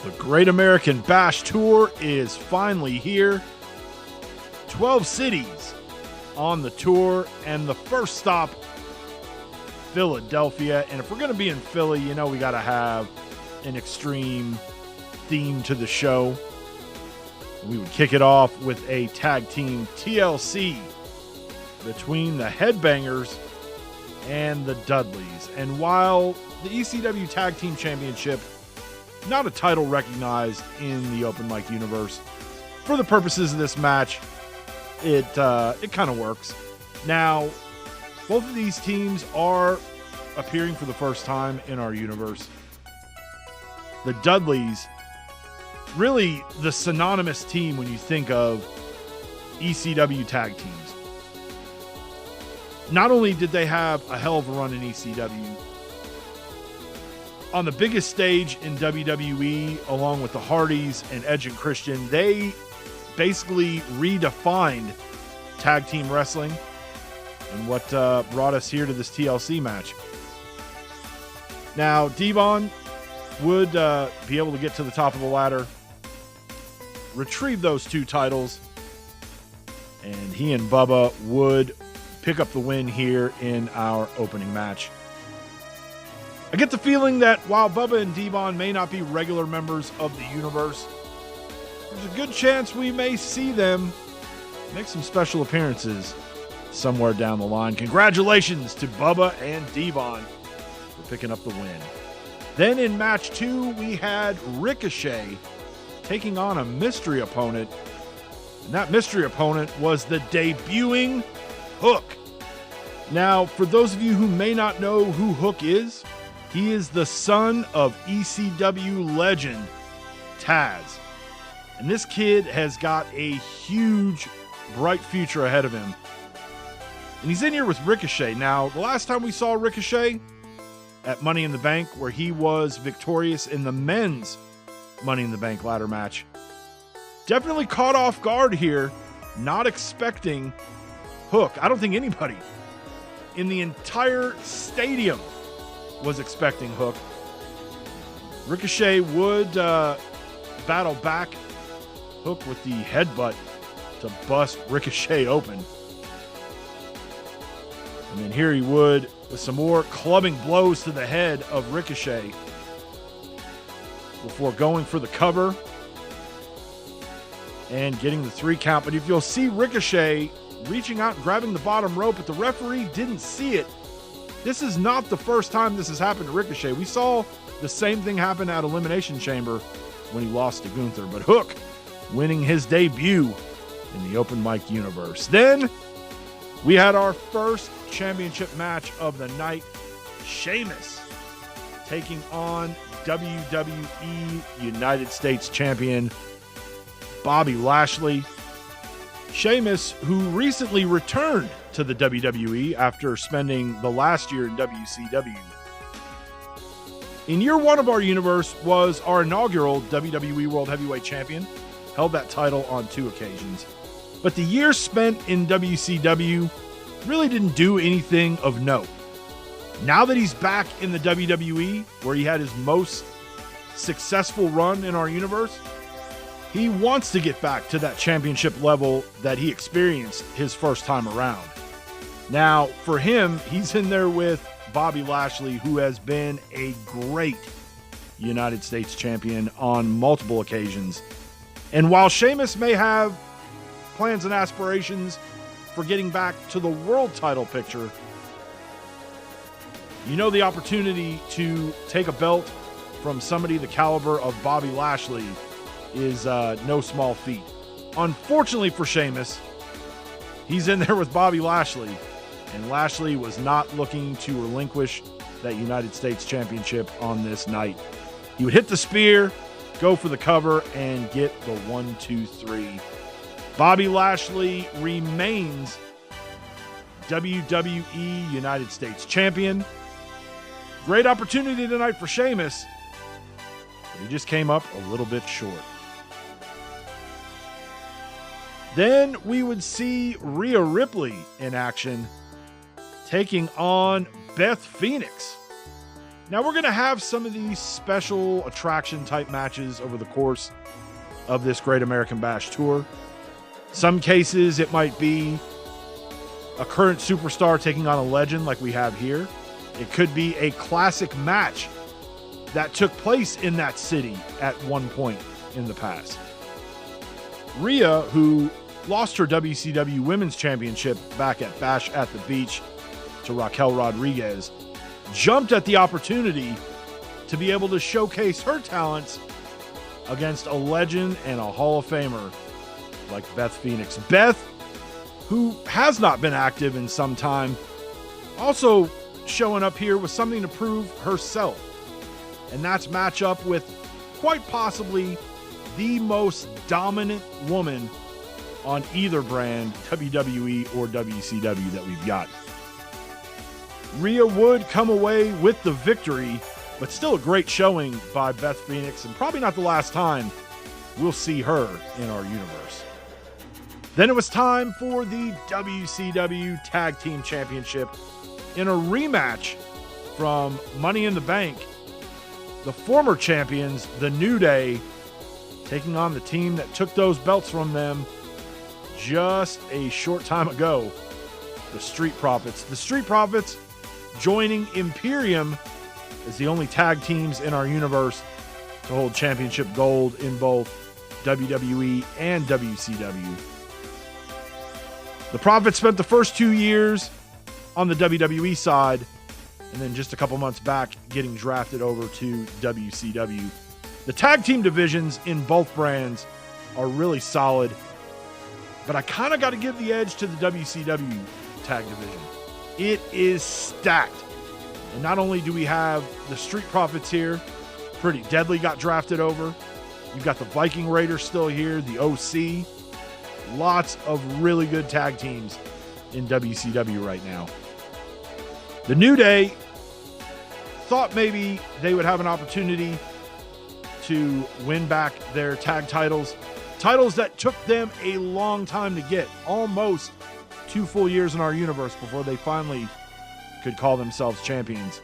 The Great American Bash Tour is finally here. 12 cities on the tour, and the first stop, Philadelphia. And if we're going to be in Philly, you know we got to have an extreme theme to the show. We would kick it off with a tag team TLC between the Headbangers and the Dudleys. And while the ECW Tag Team Championship, not a title recognized in the open mic universe, for the purposes of this match, it kind of works. Now, both of these teams are appearing for the first time in our universe. The Dudleys, really the synonymous team when you think of ECW tag teams. Not only did they have a hell of a run in ECW, on the biggest stage in WWE, along with the Hardys and Edge and Christian, they basically redefined tag team wrestling and what brought us here to this TLC match. Now, Devon would be able to get to the top of the ladder, retrieve those two titles, and he and Bubba would pick up the win here in our opening match. I get the feeling that while Bubba and Devon may not be regular members of the universe, there's a good chance we may see them make some special appearances somewhere down the line. Congratulations to Bubba and Devon for picking up the win. Then in match 2, we had Ricochet taking on a mystery opponent. And that mystery opponent was the debuting Hook. Now, for those of you who may not know who Hook is, he is the son of ECW legend Taz. And this kid has got a huge, bright future ahead of him. And he's in here with Ricochet. Now, the last time we saw Ricochet at Money in the Bank, where he was victorious in the men's Money in the Bank ladder match, definitely caught off guard here, not expecting Hook. I don't think anybody in the entire stadium was expecting Hook. Ricochet would battle back Hook with the headbutt to bust Ricochet open. And then here he would with some more clubbing blows to the head of Ricochet before going for the cover and getting the 3 count. But if you'll see Ricochet reaching out and grabbing the bottom rope, but the referee didn't see it. This is not the first time this has happened to Ricochet. We saw the same thing happen at Elimination Chamber when he lost to Gunther. But Hook winning his debut in the open mic universe. Then we had our first championship match of the night. Sheamus taking on WWE United States Champion Bobby Lashley. Sheamus, who recently returned to the WWE after spending the last year in WCW. In year 1 of our universe was our inaugural WWE World Heavyweight Champion. Held that title on 2 occasions. But the year spent in WCW really didn't do anything of note. Now that he's back in the WWE, where he had his most successful run in our universe, he wants to get back to that championship level that he experienced his first time around. Now, for him, he's in there with Bobby Lashley, who has been a great United States champion on multiple occasions. And while Sheamus may have plans and aspirations for getting back to the world title picture, you know the opportunity to take a belt from somebody the caliber of Bobby Lashley is no small feat. Unfortunately for Sheamus, he's in there with Bobby Lashley, and Lashley was not looking to relinquish that United States Championship on this night. He would hit the spear, go for the cover, and get the 1-2-3. Bobby Lashley remains WWE United States Champion. Great opportunity tonight for Sheamus, but he just came up a little bit short. Then we would see Rhea Ripley in action, taking on Beth Phoenix. Now we're going to have some of these special attraction type matches over the course of this Great American Bash Tour. Some cases it might be a current superstar taking on a legend like we have here. It could be a classic match that took place in that city at one point in the past. Rhea, who lost her WCW Women's Championship back at Bash at the Beach to Raquel Rodriguez, jumped at the opportunity to be able to showcase her talents against a legend and a Hall of Famer like Beth Phoenix. Beth, who has not been active in some time, also showing up here with something to prove herself. And that's match up with quite possibly the most dominant woman on either brand, WWE or WCW, that we've got. Rhea would come away with the victory, but still a great showing by Beth Phoenix, and probably not the last time we'll see her in our universe. Then it was time for the WCW Tag Team Championship in a rematch from Money in the Bank. The former champions, the New Day, taking on the team that took those belts from them just a short time ago, the Street Profits. The Street Profits joining Imperium as the only tag teams in our universe to hold championship gold in both WWE and WCW. The Profits spent the first 2 years on the WWE side, and then just a couple months back getting drafted over to WCW. The tag team divisions in both brands are really solid, but I kind of got to give the edge to the WCW tag division. It is stacked. And not only do we have the Street Profits here, Pretty Deadly got drafted over. You've got the Viking Raiders still here, the OC. Lots of really good tag teams in WCW right now. The New Day thought maybe they would have an opportunity to win back their tag titles. Titles that took them a long time to get, almost 2 full years in our universe before they finally could call themselves champions.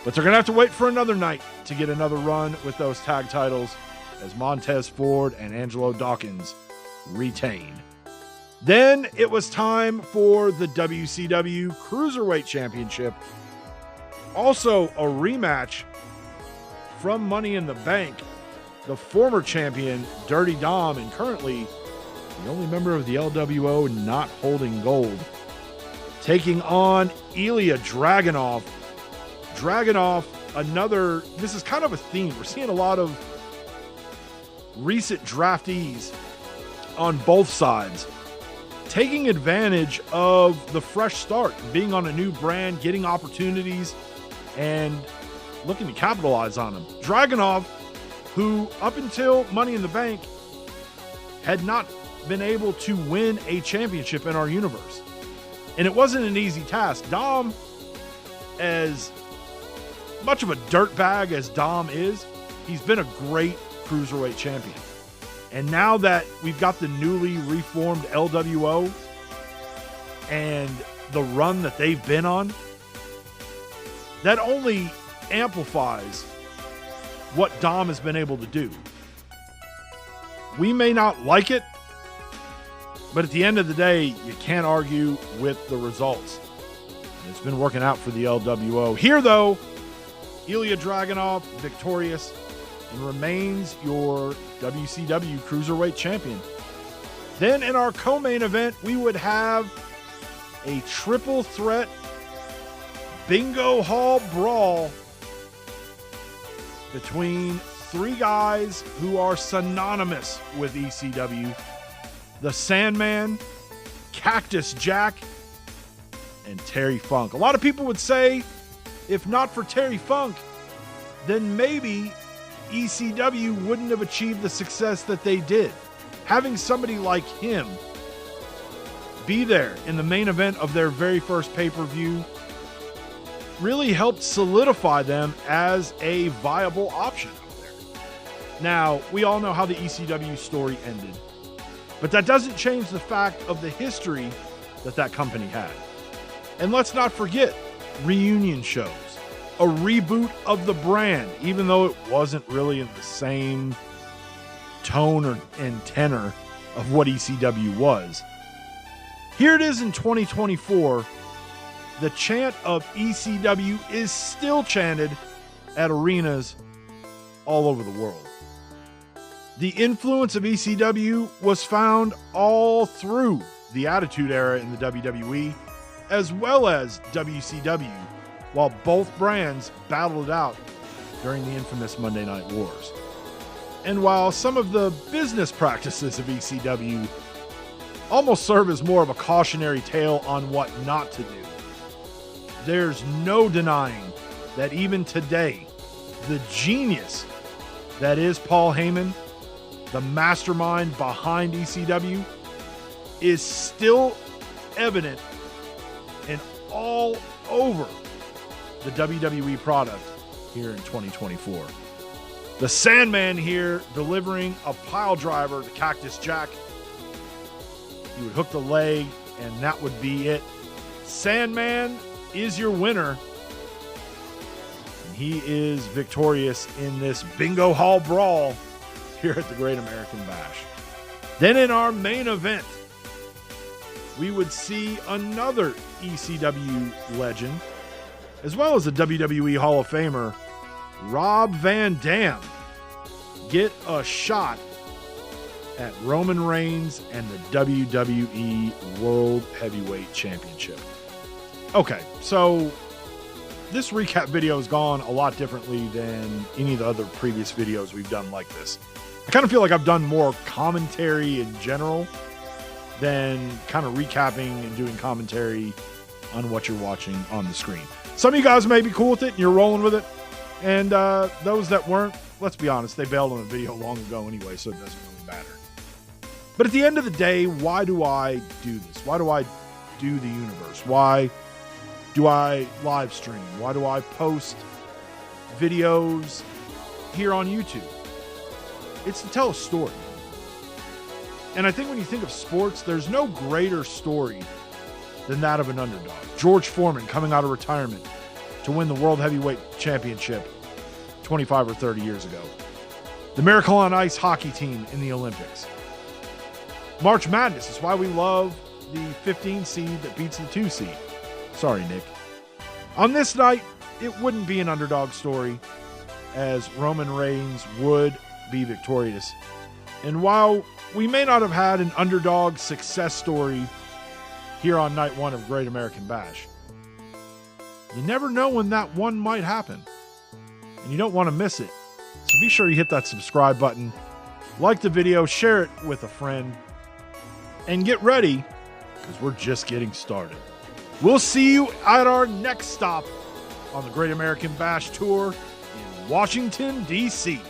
But they're going to have to wait for another night to get another run with those tag titles as Montez Ford and Angelo Dawkins retain. Then it was time for the WCW Cruiserweight Championship. Also a rematch from Money in the Bank. The former champion, Dirty Dom, and currently the only member of the LWO not holding gold, taking on Ilja Dragunov. Dragunov, this is kind of a theme. We're seeing a lot of recent draftees on both sides taking advantage of the fresh start, being on a new brand, getting opportunities, and looking to capitalize on them. Dragunov, who up until Money in the Bank had not been able to win a championship in our universe. And it wasn't an easy task. Dom, as much of a dirtbag as Dom is, he's been a great Cruiserweight champion. And now that we've got the newly reformed LWO and the run that they've been on, that only amplifies what Dom has been able to do. We may not like it, but at the end of the day, you can't argue with the results. And it's been working out for the LWO. Here, though, Ilja Dragunov victorious and remains your WCW Cruiserweight champion. Then in our co-main event, we would have a triple threat bingo hall brawl between 3 guys who are synonymous with ECW. The Sandman, Cactus Jack, and Terry Funk. A lot of people would say, if not for Terry Funk, then maybe ECW wouldn't have achieved the success that they did. Having somebody like him be there in the main event of their very first pay-per-view really helped solidify them as a viable option out there. Now, we all know how the ECW story ended, but that doesn't change the fact of the history that company had. And let's not forget reunion shows. a reboot of the brand, even though it wasn't really in the same tone and tenor of what ECW was. Here it is in 2024. The chant of ECW is still chanted at arenas all over the world. The influence of ECW was found all through the Attitude Era in the WWE, as well as WCW, while both brands battled it out during the infamous Monday Night Wars. And while some of the business practices of ECW almost serve as more of a cautionary tale on what not to do, there's no denying that even today, the genius that is Paul Heyman, the mastermind behind ECW, is still evident and all over the WWE product here in 2024. The Sandman here delivering a pile driver to Cactus Jack. He would hook the leg and that would be it. Sandman is your winner. And he is victorious in this Bingo Hall Brawl here at the Great American Bash. Then in our main event, we would see another ECW legend, as well as a WWE Hall of Famer, Rob Van Dam, get a shot at Roman Reigns and the WWE World Heavyweight Championship. Okay, so this recap video has gone a lot differently than any of the other previous videos we've done like this. I kind of feel like I've done more commentary in general than kind of recapping and doing commentary on what you're watching on the screen. Some of you guys may be cool with it and you're rolling with it. And those that weren't, let's be honest, they bailed on the video long ago anyway, so it doesn't really matter. But at the end of the day, why do I do this? Why do I do the universe? Why do I live stream? Why do I post videos here on YouTube? It's to tell a story. And I think when you think of sports, there's no greater story than that of an underdog. George Foreman coming out of retirement to win the World Heavyweight Championship 25 or 30 years ago. The Miracle on Ice hockey team in the Olympics. March Madness is why we love the 15 seed that beats the 2 seed. Sorry, Nick. On this night, it wouldn't be an underdog story, as Roman Reigns would be victorious. And while we may not have had an underdog success story here on night one of Great American Bash, you never know when that one might happen. And you don't want to miss it. So be sure you hit that subscribe button, like the video, share it with a friend, and get ready, because we're just getting started. We'll see you at our next stop on the Great American Bash Tour in Washington, D.C.